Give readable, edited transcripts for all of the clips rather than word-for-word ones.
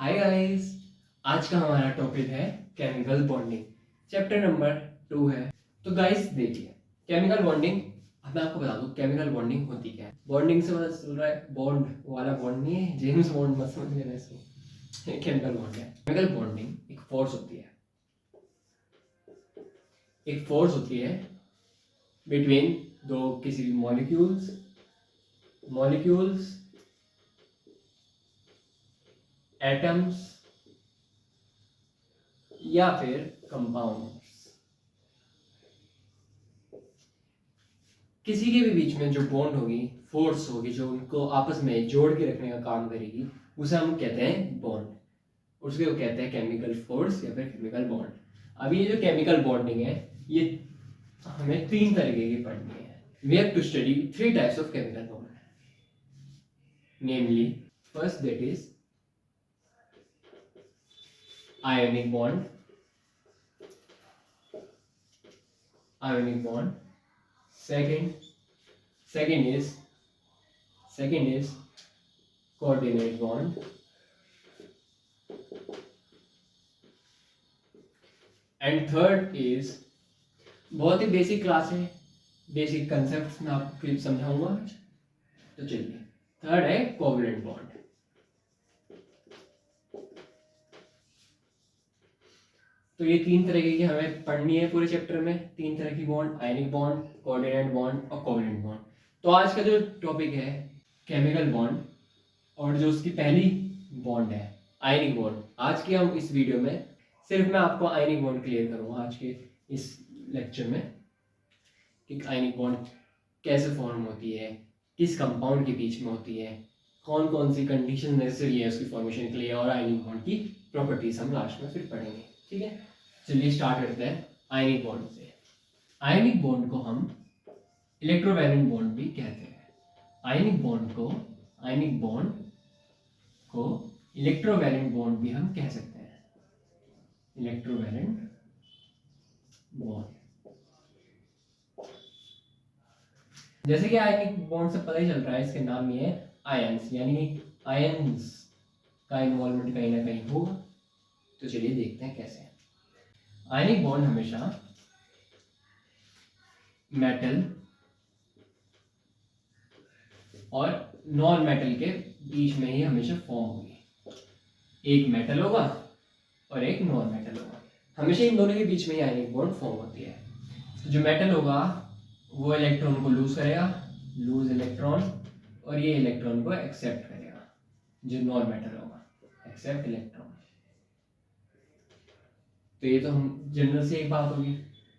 Hi guys, आज का हमारा टॉपिक है केमिकल बॉन्डिंग। चैप्टर नंबर 2 है। तो गाइस देखिए, केमिकल बॉन्डिंग, अब मैं आपको बता दूं केमिकल बॉन्डिंग होती क्या है। बॉन्डिंग से पता चल रहा है बॉन्ड वाला बॉन्ड नहीं है, जेम्स बॉन्ड मत समझ लेना इसको। केमिकल बॉन्ड है। केमिकल बॉन्डिंग एक फोर्स होती है, बिटवीन दो किसी भी मॉलिक्यूल्स एटम्स या फिर कंपाउंड्स। किसी के भी बीच में जो बॉन्ड होगी, फोर्स होगी, जो उनको आपस में जोड़ के रखने का काम करेगी, उसे हम कहते हैं बॉन्ड। उसके वो कहते हैं केमिकल फोर्स या फिर केमिकल बॉन्ड। अब ये जो केमिकल बॉन्डिंग है, ये हमें 3 तरीके की पढ़नी है। We have to study 3 types of chemical bond, namely first that is ionic bond, second is coordinate bond, and third is बहुत ही बेसिक क्लास है, बेसिक कंसेप्ट मैं आपको समझाऊंगा आज। तो चलिए, थर्ड है कोवलेंट बॉन्ड। तो ये 3 तरीके की हमें पढ़नी है पूरे चैप्टर में। 3 तरह की bond, ionic bond, coordinate bond और कोवलेंट बॉन्ड। तो आज का जो टॉपिक है केमिकल बॉन्ड, और जो उसकी पहली बॉन्ड है आयनिक बॉन्ड। आज के हम इस वीडियो में सिर्फ मैं आपको आयनिक बॉन्ड क्लियर करूंगा आज के इस लेक्चर में, कि आयनिक बॉन्ड कैसे फॉर्म होती है, किस कंपाउंड के बीच में होती है, कौन कौन सी कंडीशन नेसेसरी है उसकी फॉर्मेशन के लिए, और आयनिक बॉन्ड की प्रॉपर्टीज हम लास्ट में फिर पढ़ेंगे। ठीक है, चलिए स्टार्ट करते हैं आयनिक बॉन्ड से। आयनिक बॉन्ड को हम इलेक्ट्रोवैलेंट बॉन्ड भी कहते हैं। आयनिक बॉन्ड को इलेक्ट्रोवैलेंट बॉन्ड भी हम कह सकते हैं। इलेक्ट्रोवैलेंट बॉन्ड, जैसे कि आयनिक बॉन्ड से पता ही चल रहा है, इसके नाम ये है आयंस, यानी आयंस का इन्वॉल्वमेंट कहीं ना कहीं होगा। तो चलिए देखते हैं कैसे। आयनिक बॉन्ड हमेशा मेटल और नॉन मेटल के बीच में ही हमेशा फॉर्म होगी। एक मेटल होगा और एक नॉन मेटल होगा, हमेशा इन दोनों के बीच में ही आयनिक बॉन्ड फॉर्म होती है। तो जो मेटल होगा वो इलेक्ट्रॉन को लूज करेगा, लूज इलेक्ट्रॉन, और ये इलेक्ट्रॉन को एक्सेप्ट करेगा। जो नॉन मेटल होगा एक्सेप्ट इलेक्ट्रॉन। तो ये तो हम जनरल से एक बात होगी,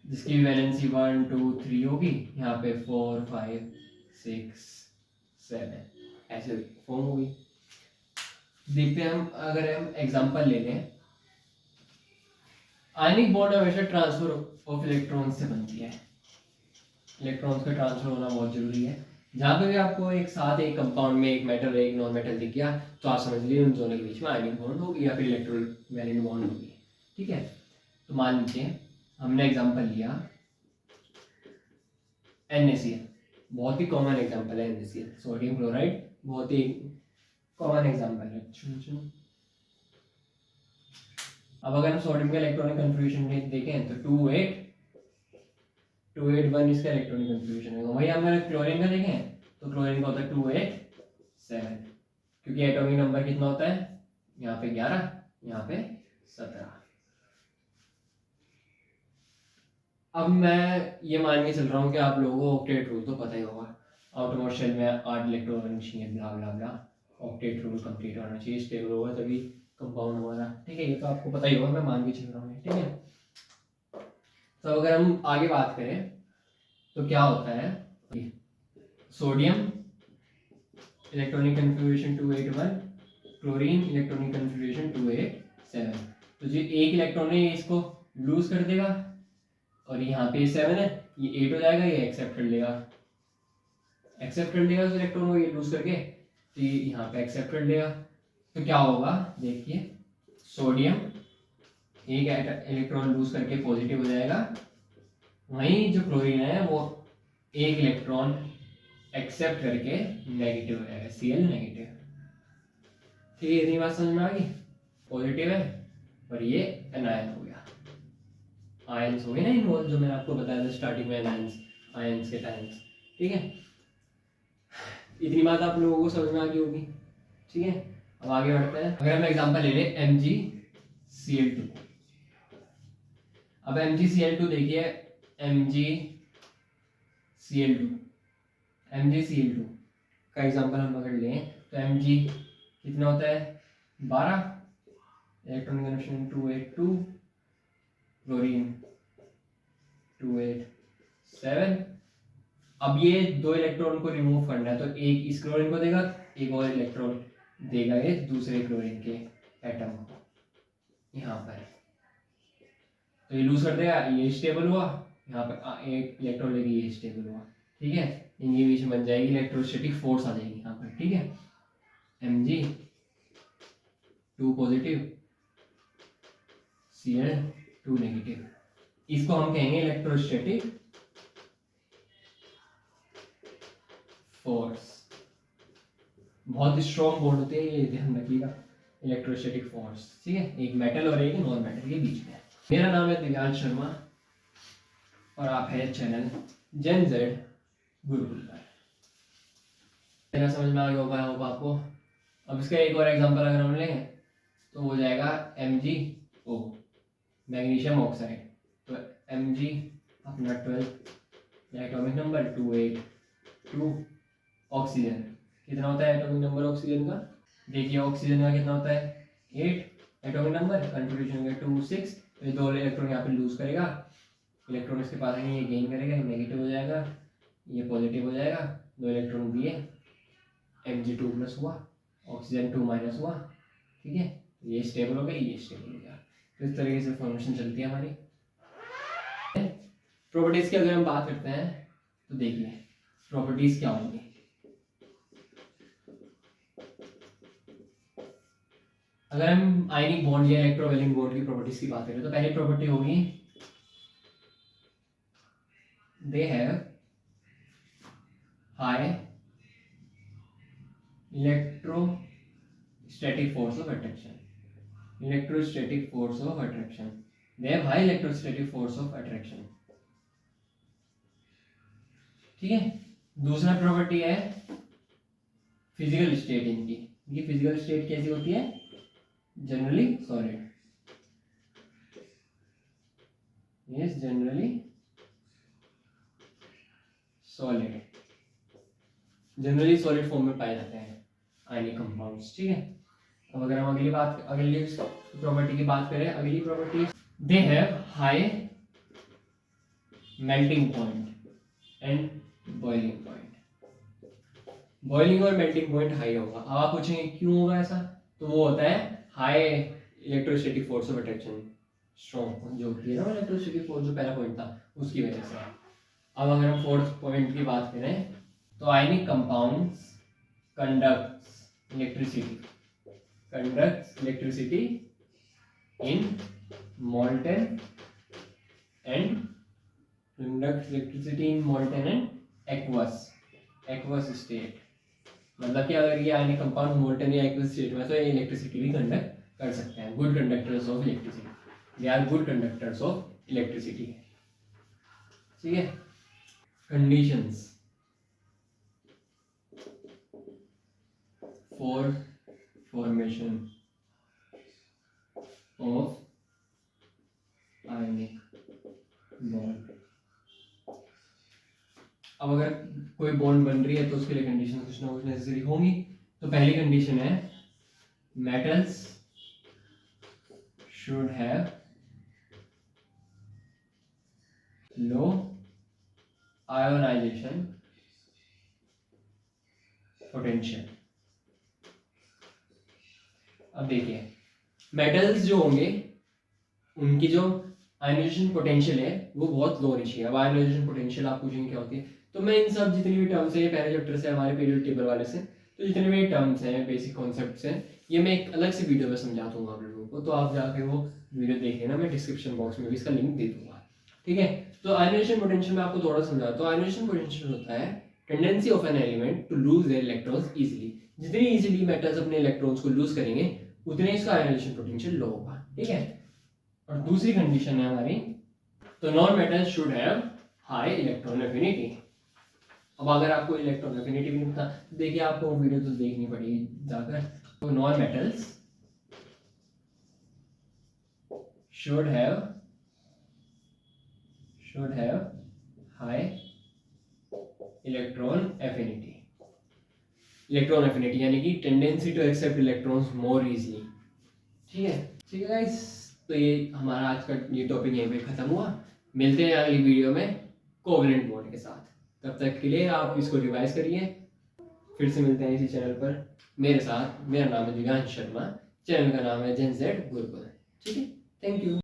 जिसकी वैलेंसी 1 2 3 होगी, यहाँ पे 4 5 6 7 ऐसे फॉर्म होगी। देखते हैं हम, अगर हम एग्जांपल ले लें, आयनिक बॉन्ड हमेशा ट्रांसफर ऑफ इलेक्ट्रॉन से बनती है। इलेक्ट्रॉन्स का ट्रांसफर होना बहुत जरूरी है। जहाँ पे भी आपको एक साथ एक कंपाउंड में एक मेटल और एक नॉन मेटल दिख गया, तो आप समझ लीजिए उन दोनों के बीच में आयनिक बॉन्ड होगी या फिर इलेक्ट्रोवैलेंट बॉन्ड होगी। ठीक है, तो मान लीजिए हमने एग्जांपल लिया NaCl, बहुत ही कॉमन एग्जांपल है NaCl, सोडियम क्लोराइड, बहुत ही कॉमन एग्जांपल है। अब अगर हम सोडियम का इलेक्ट्रॉनिक कन्फिग्रेशन देखें तो 281 इसका इलेक्ट्रॉनिक कन्फिग्रेशन है। वही अगर क्लोरीन का देखें तो क्लोरीन का होता है 287, क्योंकि एटॉमिक नंबर कितना होता है, यहाँ पे 11, यहाँ पे 17। अब मैं ये मान के चल रहा हूँ कि आप लोगों को ऑक्टेट रूल तो पता ही होगा। आउटरमोस्ट शेल में 8 इलेक्ट्रॉन होने चाहिए, ब्ला ब्ला ब्ला। ऑक्टेट रूल कंप्लीट होना चाहिए, स्टेबल होगा तभी कंपाउंड हमारा। ठीक है, ये तो आपको पता ही होगा, मैं मान के चल रहा हूँ। ठीक है, तो अगर हम आगे बात करें तो क्या होता है, sodium electronic configuration 281, chlorine electronic configuration 287। तो जो एक इलेक्ट्रॉन है ये इसको लूज कर देगा, और यहाँ पे 7 है, ये 8 हो जाएगा, ये एक्सेप्ट कर लेगा उस इलेक्ट्रॉन को, ये लूज करके, तो ये यहाँ पे एक्सेप्ट कर लेगा। तो क्या होगा देखिए, सोडियम एक इलेक्ट्रॉन लूज करके पॉजिटिव हो जाएगा, वहीं जो क्लोरीन है वो एक इलेक्ट्रॉन एक्सेप्ट करके नेगेटिव हो जाएगा, Cl नेगेटिव। ठीक है, इतनी बात समझ में आ गई। पॉजिटिव है, और ये एनायन हो गया, आयंस हो गए ना इन्वॉल्व, जो मैंने आपको बताया था स्टार्टिंग में, एनायंस आयंस के टाइम्स। ठीक है, इतनी बात आप लोगों को समझ में आ गई होगी। ठीक है, अब आगे बढ़ते हैं। अगर हम एग्जांपल ले लें MgCl2। अब MgCl2 देखिए, MgCl2 का एग्जांपल हम अगर लें तो Mg कितना होता है 12, इलेक्ट्रॉन कनेक्शन 282, क्लोरीन 287। अब ये 2 इलेक्ट्रॉन को रिमूव करना है, तो एक इस क्लोरीन को देगा, एक और इलेक्ट्रॉन देगा ये दूसरे क्लोरीन के एटम को यहाँ पर, तो ये लूज कर देगा, ये स्टेबल हुआ, यहाँ पर एक इलेक्ट्रॉन लेके ये स्टेबल हुआ। ठीक है, इनके बीच में बन जाएगी इलेक्ट्रोस्टैटिक फोर्स आ जाएगी यहाँ पर। ठीक है, Mg2 पॉजिटिव, Cl2 नेगेटिव, इसको हम कहेंगे इलेक्ट्रोस्टैटिक फोर्स। बहुत स्ट्रॉन्ग बॉन्ड होते हैं, ये ध्यान रखिएगा, इलेक्ट्रोस्टैटिक फोर्स। ठीक है, एक मेटल और एक नॉन मेटल के बीच में। मेरा नाम है दिव्यांश शर्मा और आप है चैनल जेन जेड गुरुकुल पर। मेरा समझ में आ गया होगा आपको। अब इसका एक और एग्जांपल अगर हम लें तो हो जाएगा MgO, मैग्नीशियम ऑक्साइड। तो Mg अपना 12 एटॉमिक नंबर 282, ऑक्सीजन कितना होता है एटॉमिक नंबर ऑक्सीजन का, देखिए ऑक्सीजन का कितना होता है 8 एटॉमिक नंबर, कंट्रीब्यूशन का 2 6, तो ये 2 इलेक्ट्रॉन यहाँ पे लूज करेगा, इलेक्ट्रॉन इसके पास नहीं, ये गेन करेगा, ये नेगेटिव हो जाएगा, ये पॉजिटिव हो जाएगा, 2 इलेक्ट्रॉन दिए, Mg2 प्लस हुआ, ऑक्सीजन 2 माइनस हुआ। ठीक है, ये स्टेबल हो गया, ये स्टेबल हो गया। तो इस तरीके से फॉर्मेशन चलती है हमारी। प्रॉपर्टीज की अगर हम बात करते हैं तो देखिए प्रॉपर्टीज क्या होंगी। अगर हम आयनिक बॉन्ड या इलेक्ट्रोवैलेंट बॉन्ड की प्रॉपर्टीज की बात करें तो पहली प्रॉपर्टी होगी they have high electrostatic force of attraction. Electrostatic force of attraction, they have high electrostatic force of attraction. ठीक है, दूसरा प्रॉपर्टी है फिजिकल स्टेट इनकी। ये फिजिकल स्टेट कैसी होती है, generally solid, yes generally solid, generally solid form में पाए जाते हैं आयनिक कंपाउंड्स। ठीक है, अब अगर हम अगली प्रॉपर्टी की बात करें, अगली property they have high melting point and boiling point. Boiling और मेल्टिंग पॉइंट हाई होगा। अब आप पूछेंगे क्यों होगा ऐसा, तो वो होता है high electrostatic force of attraction, strong जो होती है ना इलेक्ट्रोस्टैटिक फोर्स, जो पहला पॉइंट था उसकी वजह से। अब अगर हम फोर्थ पॉइंट की बात करें तो ionic compounds conducts electricity in molten and aqueous state। मतलब कि अगर ये आयनिक कंपाउंड मोल्टन या एक्वस स्टेट में तो ये इलेक्ट्रिसिटी भी कंडक्ट कर सकते हैं। Good conductors of electricity, they are good conductors of electricity. ठीक है, conditions for formation of ionic bond. अब अगर कोई बॉन्ड बन रही है तो उसके लिए कंडीशन कुछ ना कुछ नेसेसरी होंगी। तो पहली कंडीशन है metals should have low ionization potential. अब देखिए मेटल्स जो होंगे उनकी जो आयोनाइजेशन पोटेंशियल है वो बहुत लो होनी चाहिए। अब आयोनाइजेशन पोटेंशियल आप पूछेंगे क्या होती है, तो मैं इन सब जितनी भी टर्म्स है, पहले चैप्टर से हमारे पीरियड टेबल वाले से, तो जितने भी टर्म्स हैं, बेसिक कॉन्सेप्ट्स हैं, ये मैं एक अलग से वीडियो में समझा दूंगा आप लोगों को, तो आप जाके वो वीडियो देख लेना, मैं डिस्क्रिप्शन बॉक्स में भी इसका लिंक दे दूंगा। ठीक है, तो आयोनाइजेशन पोटेंशियल में आपको थोड़ा समझा। तो आयोनाइजेशन पोटेंशियल होता है tendency of an element to lose their electrons easily. जितनी इजीली मेटल्स अपने इलेक्ट्रॉन्स को लूज करेंगे उतने इसका आयनाइजेशन पोटेंशियल लो होगा, ठीक है। और दूसरी कंडीशन है हमारी, तो non metal should have high electron affinity. अब अगर आपको इलेक्ट्रॉन एफिनिटी भी नहीं पता, देखिए आपको वीडियो तो देखनी पड़ेगी जाकर। तो non metals should have high electron affinity। Electron affinity यानी कि tendency to accept electrons more easily, ठीक है। ठीक है गाइस, तो ये हमारा आज का ये टॉपिक यहीं पे खत्म हुआ। मिलते हैं अगली वीडियो में कोवेलेंट बॉन्ड के साथ। तब तक के लिए आप इसको रिवाइज करिए। फिर से मिलते हैं इसी चैनल पर मेरे साथ। मेरा नाम है दिव्यांश शर्मा, चैनल का नाम है जेनजेड गुरुकुल, ठीक है। Thank you.